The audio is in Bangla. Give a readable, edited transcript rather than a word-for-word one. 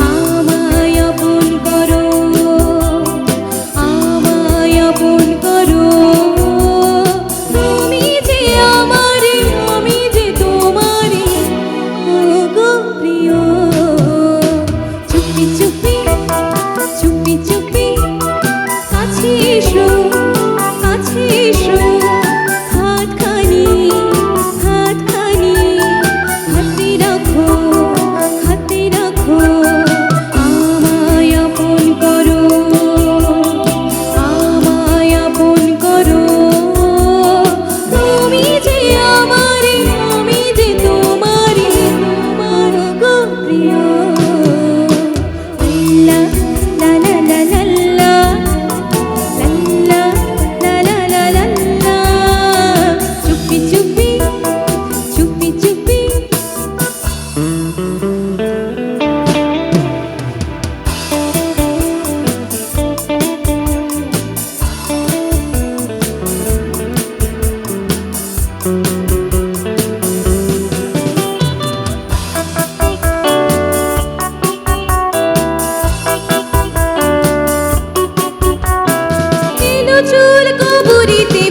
আমায় আপন করো, আমায় আপন করো। তুমি যে আমারে, আমি যে তোমারে, ওগো প্রিয়। চুপি চুপি চুপি চুপি কাছে এসো, কাছে এসো। হাতখানি হাতখানি হাতে রাখো, হাতে রাখো। আমায় আপন করো, আমায় আপন করো। তুমি যে আমারে, আমি যে তোমারে, তোমার গো প্রিয়। লা লা লা লা লা লা, লা লা লা লা লা লা। চুপি চুপি চুপি চুপি। এলো চুল কবরিতে